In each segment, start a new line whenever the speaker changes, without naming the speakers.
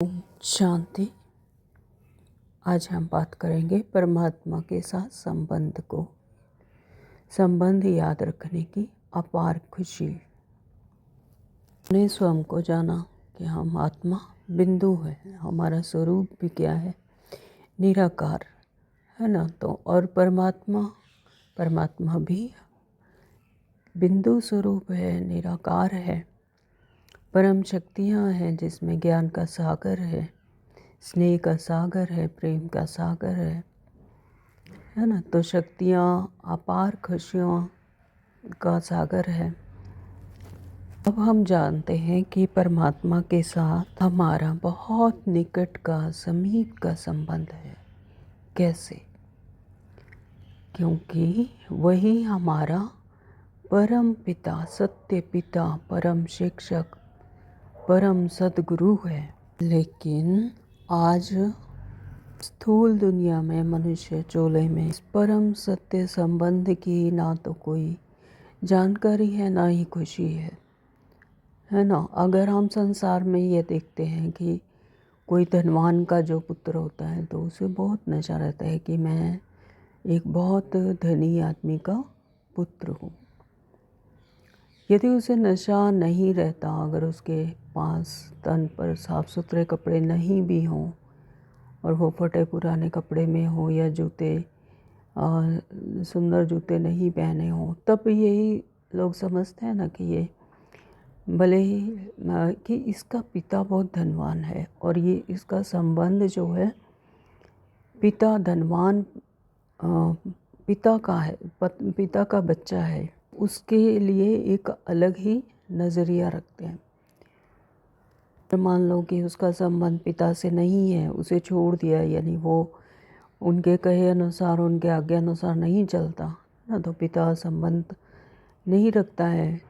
ओम शांति। आज हम बात करेंगे परमात्मा के साथ संबंध याद रखने की अपार खुशी। हमने स्वयं को जाना कि हम आत्मा बिंदु है, हमारा स्वरूप भी क्या है, निराकार है ना। तो और परमात्मा भी बिंदु स्वरूप है, निराकार है, परम शक्तियाँ हैं जिसमें ज्ञान का सागर है, स्नेह का सागर है, प्रेम का सागर है ना। तो शक्तियाँ अपार खुशियों का सागर है। अब हम जानते हैं कि परमात्मा के साथ हमारा बहुत निकट का, समीप का संबंध है। कैसे? क्योंकि वही हमारा परम पिता, सत्य पिता, परम शिक्षक, परम सद्गुरु है। लेकिन आज स्थूल दुनिया में मनुष्य चोले में इस परम सत्य संबंध की ना तो कोई जानकारी है, ना ही खुशी है ना। अगर हम संसार में ये देखते हैं कि कोई धनवान का जो पुत्र होता है तो उसे बहुत नशा रहता है कि मैं एक बहुत धनी आदमी का पुत्र हूँ। यदि उसे नशा नहीं रहता, अगर उसके पास तन पर साफ सुथरे कपड़े नहीं भी हों और वो फटे पुराने कपड़े में हो या जूते सुंदर जूते नहीं पहने हों, तब यही लोग समझते हैं ना कि ये भले ही कि इसका पिता बहुत धनवान है और ये इसका संबंध जो है पिता धनवान पिता का है, पिता का बच्चा है, उसके लिए एक अलग ही नज़रिया रखते हैं। मान लो कि उसका संबंध पिता से नहीं है, उसे छोड़ दिया, यानी वो उनके कहे अनुसार, उनके आज्ञा अनुसार नहीं चलता ना, तो पिता संबंध नहीं रखता है,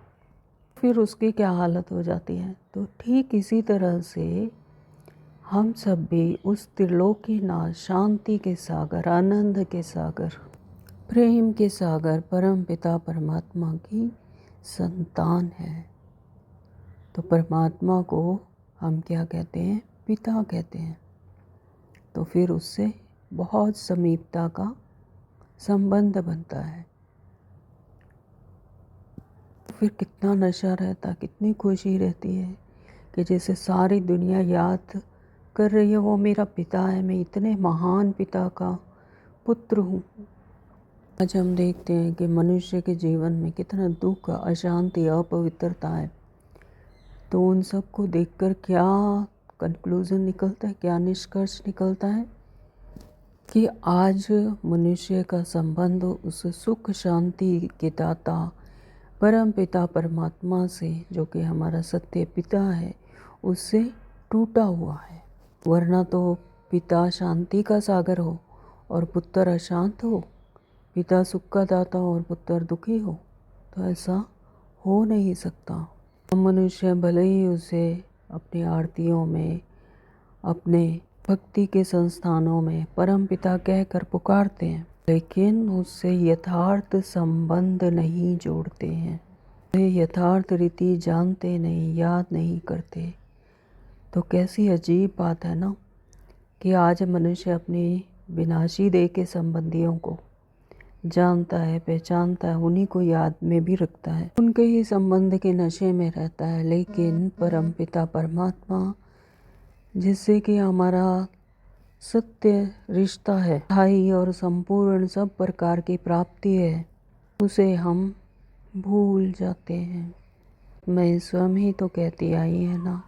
फिर उसकी क्या हालत हो जाती है। तो ठीक इसी तरह से हम सब भी उस त्रिलोकीनाथ, शांति के सागर, आनंद के सागर, प्रेम के सागर, परम पिता परमात्मा की संतान है। तो परमात्मा को हम क्या कहते हैं? पिता कहते हैं। तो फिर उससे बहुत समीपता का संबंध बनता है। फिर कितना नशा रहता, कितनी खुशी रहती है कि जैसे सारी दुनिया याद कर रही है वो मेरा पिता है, मैं इतने महान पिता का पुत्र हूँ। आज हम देखते हैं कि मनुष्य के जीवन में कितना दुख, अशांति, अपवित्रता है। तो उन सब को देखकर क्या कंक्लूज़न निकलता है, क्या निष्कर्ष निकलता है कि आज मनुष्य का संबंध उस सुख शांति के दाता परम पिता परमात्मा से, जो कि हमारा सत्य पिता है, उससे टूटा हुआ है। वरना तो पिता शांति का सागर हो और पुत्र अशांत हो, पिता सुख का दाता और पुत्र दुखी हो, तो ऐसा हो नहीं सकता। मनुष्य भले ही उसे अपनी आरतियों में, अपने भक्ति के संस्थानों में परम पिता कहकर पुकारते हैं, लेकिन उससे यथार्थ संबंध नहीं जोड़ते हैं, यथार्थ रीति जानते नहीं, याद नहीं करते। तो कैसी अजीब बात है ना कि आज मनुष्य अपनी विनाशी देह के संबंधियों को जानता है, पहचानता है, उन्हीं को याद में भी रखता है, उनके ही संबंध के नशे में रहता है। लेकिन परम पिता परमात्मा, जिससे कि हमारा सत्य रिश्ता है, स्थायी और संपूर्ण सब प्रकार की प्राप्ति है, उसे हम भूल जाते हैं। मैं स्वयं ही तो कहती आई है ना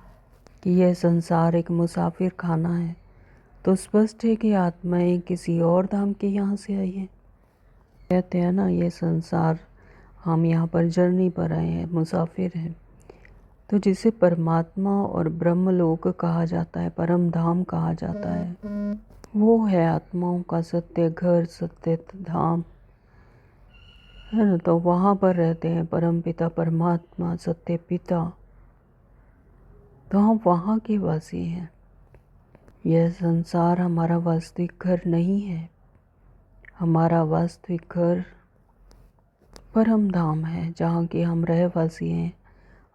कि यह संसार एक मुसाफिर खाना है। तो स्पष्ट है कि आत्माएं किसी और धाम के यहाँ से आई है। कहते हैं ना, ये संसार, हम यहाँ पर जर्नी पर आए हैं, मुसाफिर हैं। तो जिसे परमात्मा और ब्रह्मलोक कहा जाता है, परम धाम कहा जाता है, वो है आत्माओं का सत्य घर, सत्य धाम है ना। तो वहाँ पर रहते हैं परम पिता परमात्मा, सत्य पिता। तो हम वहाँ के वासी हैं। यह संसार हमारा वास्तविक घर नहीं है। हमारा वास्तविक घर परम धाम है, जहाँ के हम रहवासी हैं,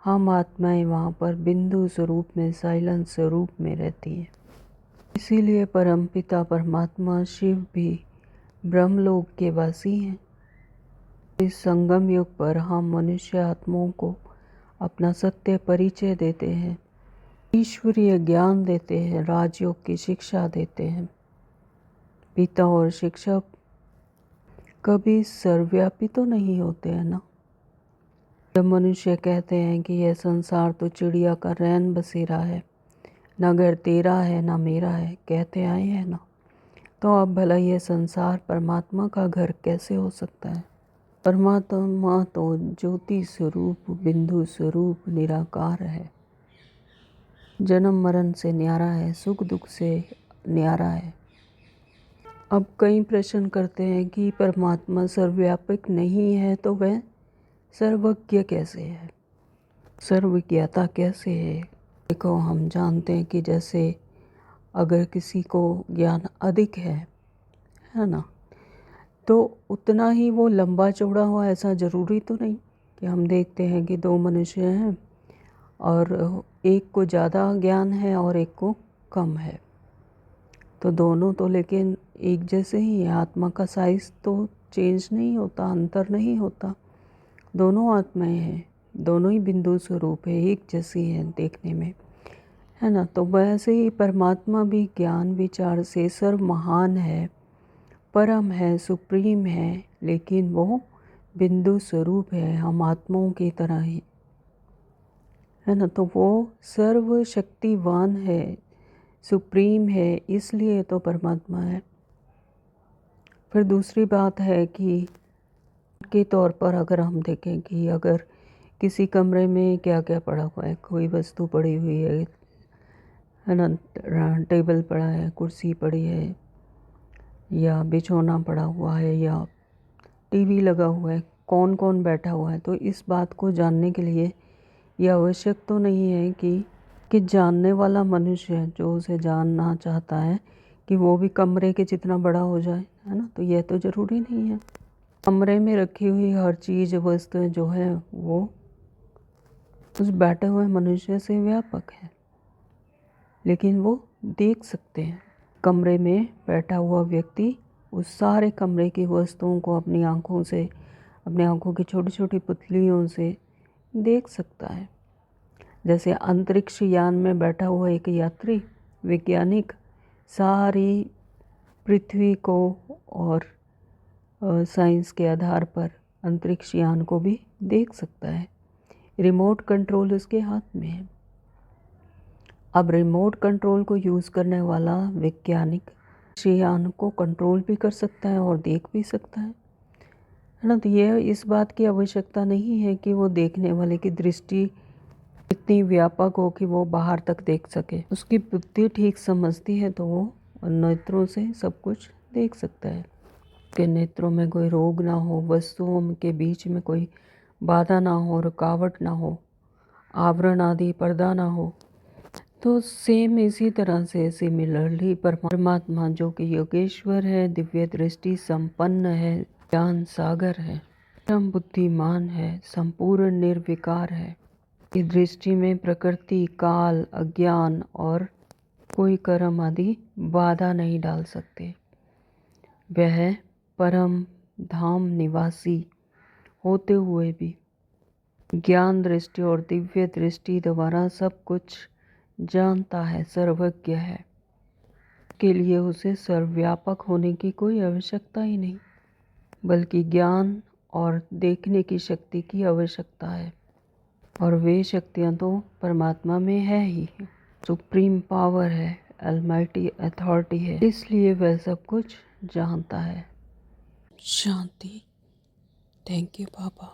हम आत्माएं वहाँ पर बिंदु स्वरूप में, साइलेंस स्वरूप में रहती हैं। इसीलिए परमपिता परमात्मा शिव भी ब्रह्मलोक के वासी हैं। इस संगम युग पर हम मनुष्य आत्माओं को अपना सत्य परिचय देते हैं, ईश्वरीय ज्ञान देते हैं, राजयोग की शिक्षा देते हैं। पिता और शिक्षक कभी सर्वव्यापी तो नहीं होते हैं ना। जब मनुष्य कहते हैं कि यह संसार तो चिड़िया का रैन बसेरा है, ना घर तेरा है ना मेरा है, कहते आए हैं ना, तो अब भला यह संसार परमात्मा का घर कैसे हो सकता है? परमात्मा तो ज्योति स्वरूप, बिंदु स्वरूप, निराकार है, जन्म मरण से न्यारा है, सुख दुख से न्यारा है। अब कई प्रश्न करते हैं कि परमात्मा सर्वव्यापक नहीं है तो वह सर्वज्ञ कैसे है, सर्वज्ञता कैसे है? देखो, हम जानते हैं कि जैसे अगर किसी को ज्ञान अधिक है ना, तो उतना ही वो लंबा चौड़ा हो, ऐसा ज़रूरी तो नहीं। कि हम देखते हैं कि दो मनुष्य हैं और एक को ज़्यादा ज्ञान है और एक को कम है, तो दोनों तो लेकिन एक जैसे ही है। आत्मा का साइज़ तो चेंज नहीं होता, अंतर नहीं होता। दोनों आत्माएं हैं, दोनों ही बिंदु स्वरूप है, एक जैसी हैं देखने में, है ना। तो वैसे ही परमात्मा भी ज्ञान विचार से सर्व महान है, परम है, सुप्रीम है, लेकिन वो बिंदु स्वरूप है, हम आत्माओं की तरह ही, है ना। तो वो सर्वशक्तिवान है, सुप्रीम है, इसलिए तो परमात्मा है। फिर दूसरी बात है कि के तौर पर अगर हम देखें कि अगर किसी कमरे में क्या क्या पड़ा हुआ है, कोई वस्तु पड़ी हुई है ना, टेबल पड़ा है, कुर्सी पड़ी है, या बिछौना पड़ा हुआ है, या टीवी लगा हुआ है, कौन कौन बैठा हुआ है, तो इस बात को जानने के लिए यह आवश्यक तो नहीं है कि जानने वाला मनुष्य जो उसे जानना चाहता है कि वो भी कमरे के जितना बड़ा हो जाए, है ना। तो यह तो ज़रूरी नहीं है। कमरे में रखी हुई हर चीज़, वस्तुएं जो है वो उस बैठे हुए मनुष्य से व्यापक है, लेकिन वो देख सकते हैं। कमरे में बैठा हुआ व्यक्ति उस सारे कमरे की वस्तुओं को अपनी आँखों से, अपनी आँखों की छोटी छोटी पुतलियों से देख सकता है। जैसे अंतरिक्ष यान में बैठा हुआ एक यात्री, वैज्ञानिक सारी पृथ्वी को और साइंस के आधार पर अंतरिक्ष यान को भी देख सकता है। रिमोट कंट्रोल उसके हाथ में है। अब रिमोट कंट्रोल को यूज़ करने वाला वैज्ञानिक यान को कंट्रोल भी कर सकता है और देख भी सकता है ना। तो ये इस बात की आवश्यकता नहीं है कि वो देखने वाले की दृष्टि इतनी व्यापक हो कि वो बाहर तक देख सके। उसकी बुद्धि ठीक समझती है तो वो नेत्रों से सब कुछ देख सकता है। के नेत्रों में कोई रोग ना हो, वस्तुओं के बीच में कोई बाधा ना हो, रुकावट ना हो, आवरण आदि पर्दा ना हो। तो सेम इसी तरह से सिमिलरली परमात्मा जो कि योगेश्वर है, दिव्य दृष्टि संपन्न है, ज्ञान सागर है, परम बुद्धिमान है, संपूर्ण निर्विकार है, की दृष्टि में प्रकृति, काल, अज्ञान और कोई कर्म आदि बाधा नहीं डाल सकते। वह परम धाम निवासी होते हुए भी ज्ञान दृष्टि और दिव्य दृष्टि द्वारा सब कुछ जानता है, सर्वज्ञ है। के लिए उसे सर्वव्यापक होने की कोई आवश्यकता ही नहीं, बल्कि ज्ञान और देखने की शक्ति की आवश्यकता है, और वे शक्तियाँ तो परमात्मा में है ही। सुप्रीम पावर है, अलमाइटी अथॉरिटी है, इसलिए वह सब कुछ जानता है। शांति। Thank you Baba.